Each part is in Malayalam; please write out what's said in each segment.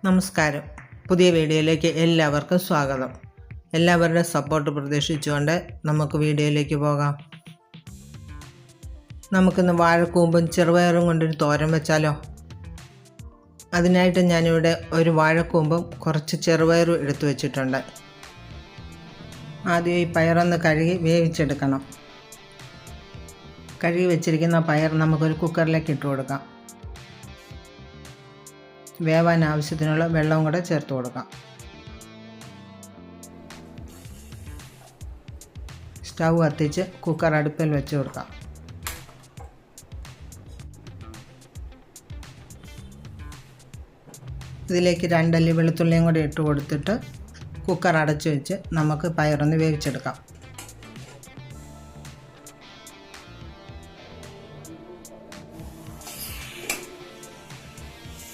നമസ്കാരം. പുതിയ വീഡിയോയിലേക്ക് എല്ലാവർക്കും സ്വാഗതം. എല്ലാവരുടെ സപ്പോർട്ട് പ്രതീക്ഷിച്ചുകൊണ്ട് നമുക്ക് വീഡിയോയിലേക്ക് പോകാം. നമുക്കിന്ന് വാഴക്കൂമ്പും ചെറുപയറും കൊണ്ടൊരു തോരൻ വെച്ചാലോ? അതിനായിട്ട് ഞാനിവിടെ ഒരു വാഴക്കൂമ്പും കുറച്ച് ചെറുപയറും എടുത്തു വെച്ചിട്ടുണ്ട്. ആദ്യം ഈ പയറൊന്ന് കഴുകി വേവിച്ചെടുക്കണം. കഴുകി വെച്ചിരിക്കുന്ന പയർ നമുക്കൊരു കുക്കറിലേക്ക് ഇട്ട് കൊടുക്കാം. വേവാൻ ആവശ്യത്തിനുള്ള വെള്ളവും കൂടെ ചേർത്ത് കൊടുക്കാം. സ്റ്റൗ കത്തിച്ച് കുക്കർ അടുപ്പിൽ വെച്ച് കൊടുക്കാം. ഇതിലേക്ക് 2 അല്ലി വെളുത്തുള്ളിയും കൂടി ഇട്ട് കൊടുത്തിട്ട് കുക്കർ അടച്ചു വെച്ച് നമുക്ക് പയറൊന്ന് വേവിച്ചെടുക്കാം.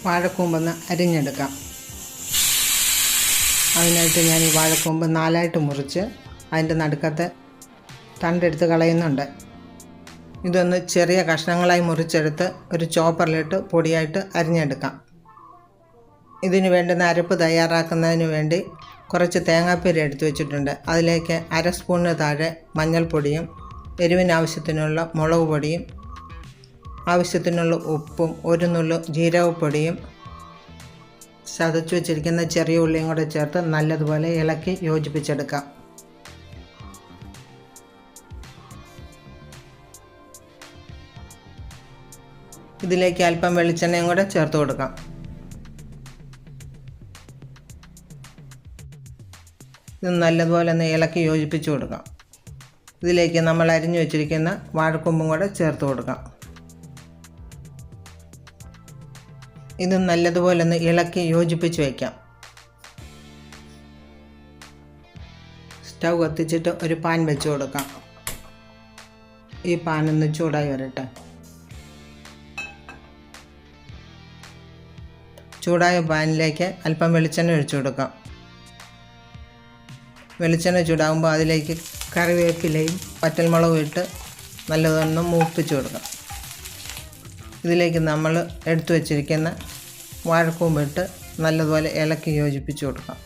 വാഴക്കൂമ്പൊന്ന് അരിഞ്ഞെടുക്കാം. അതിനായിട്ട് ഞാൻ ഈ വാഴക്കൂമ്പ് 4ആയിട്ട് മുറിച്ച് അതിൻ്റെ നടുക്കത്തെ തണ്ടെടുത്ത് കളയുന്നുണ്ട്. ഇതൊന്ന് ചെറിയ കഷ്ണങ്ങളായി മുറിച്ചെടുത്ത് ഒരു ചോപ്പറിലിട്ട് പൊടിയായിട്ട് അരിഞ്ഞെടുക്കാം. ഇതിന് വേണ്ടുന്ന അരപ്പ് തയ്യാറാക്കുന്നതിന് വേണ്ടി കുറച്ച് തേങ്ങാപ്പീര എടുത്ത് വെച്ചിട്ടുണ്ട്. അതിലേക്ക് 1/2 സ്പൂണിന് താഴെ മഞ്ഞൾപ്പൊടിയും എരിവിനാവശ്യത്തിനുള്ള മുളക് പൊടിയും ആവശ്യത്തിനുള്ള ഉപ്പും 1 നുള്ളു ജീരകപ്പൊടിയും ചതച്ചു വെച്ചിരിക്കുന്ന ചെറിയ ഉള്ളിയും കൂടെ ചേർത്ത് നല്ലതുപോലെ ഇളക്കി യോജിപ്പിച്ചെടുക്കാം. ഇതിലേക്ക് അല്പം വെളിച്ചെണ്ണയും കൂടെ ചേർത്ത് കൊടുക്കാം. ഇത് നല്ലതുപോലെ ഒന്ന് ഇളക്കി യോജിപ്പിച്ച് കൊടുക്കാം. ഇതിലേക്ക് നമ്മൾ അരിഞ്ഞു വെച്ചിരിക്കുന്ന വാഴക്കൂമ്പും കൂടെ ചേർത്ത് കൊടുക്കാം. ഇത് നല്ലതുപോലെ ഒന്ന് ഇളക്കി യോജിപ്പിച്ച് വയ്ക്കാം. സ്റ്റൗ കത്തിച്ചിട്ട് ഒരു പാൻ വെച്ച് കൊടുക്കാം. ഈ പാനൊന്ന് ചൂടായി വരട്ടെ. ചൂടായ പാനിലേക്ക് അല്പം വെളിച്ചെണ്ണ ഒഴിച്ചു കൊടുക്കാം. വെളിച്ചെണ്ണ ചൂടാകുമ്പോൾ അതിലേക്ക് കറിവേപ്പിലയും വറ്റൽമുളകും ഇട്ട് നല്ലതൊന്ന് മൂപ്പിച്ച് കൊടുക്കാം. ഇതിലേക്ക് നമ്മൾ എടുത്തു വച്ചിരിക്കുന്ന വാഴക്കൂമ്പിട്ട് നല്ലതുപോലെ ഇളക്കി യോജിപ്പിച്ച് കൊടുക്കാം.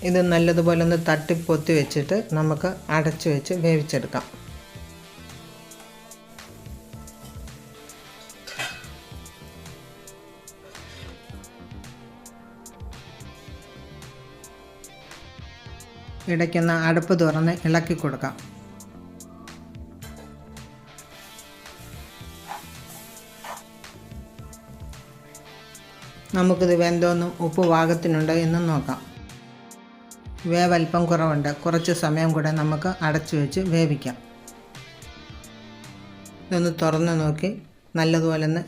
ഇത് നല്ലതുപോലെ ഒന്ന് തട്ടിപ്പൊത്തി വെച്ചിട്ട് നമുക്ക് അടച്ചു വെച്ച് വേവിച്ചെടുക്കാം. ഇടയ്ക്കൊന്ന് അടുപ്പ് തുറന്ന് ഇളക്കി കൊടുക്കാം. നമുക്കിത് വെന്തോന്നും ഉപ്പ് പാകത്തിനുണ്ടോ എന്നും നോക്കാം. വേവൽപ്പം കുറവുണ്ട്. കുറച്ച് സമയം കൂടെ നമുക്ക് അടച്ചു വെച്ച് വേവിക്കാം. ഇതൊന്ന് തുറന്ന് നോക്കി നല്ലതുപോലെ ഒന്ന്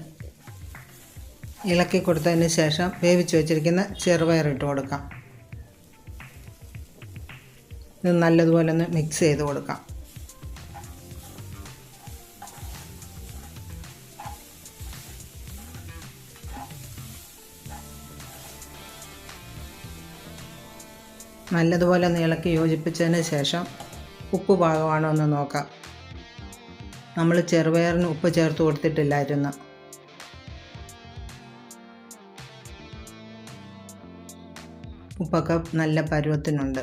ഇളക്കി കൊടുത്തതിന് ശേഷം വേവിച്ച് വെച്ചിരിക്കുന്ന ചെറുപയർ ഇട്ട് കൊടുക്കാം. ഇത് നല്ലതുപോലെ ഒന്ന് മിക്സ് ചെയ്ത് കൊടുക്കാം. നല്ലതുപോലെ ഒന്ന് ഇളക്കി യോജിപ്പിച്ചതിന് ശേഷം ഉപ്പ് പാകമാണോ എന്ന് നോക്കാം. നമ്മൾ ചെറുപയറിന് ഉപ്പ് ചേർത്ത് കൊടുത്തിട്ടില്ലായിരുന്നു. ഉപ്പൊക്കെ നല്ല പരുവത്തിനുണ്ട്.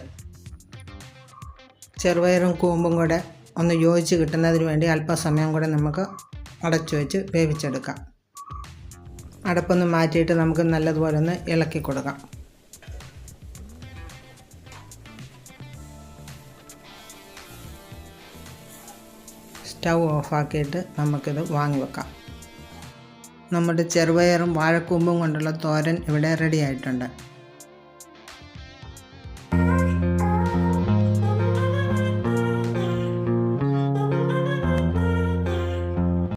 ചെറുപയറും കൂമ്പും കൂടെ ഒന്ന് യോജിച്ച് കിട്ടുന്നതിന് വേണ്ടി അല്പസമയം കൂടെ നമുക്ക് അടച്ചു വെച്ച് വേവിച്ചെടുക്കാം. അടപ്പൊന്ന് മാറ്റിയിട്ട് നമുക്ക് നല്ലതുപോലെ ഒന്ന് ഇളക്കി കൊടുക്കാം. സ്റ്റൗ ഓഫാക്കിയിട്ട് നമുക്കിത് വാങ്ങി വെക്കാം. നമ്മുടെ ചെറുപയറും വാഴക്കൂമ്പും കൊണ്ടുള്ള തോരൻ ഇവിടെ റെഡി ആയിട്ടുണ്ട്.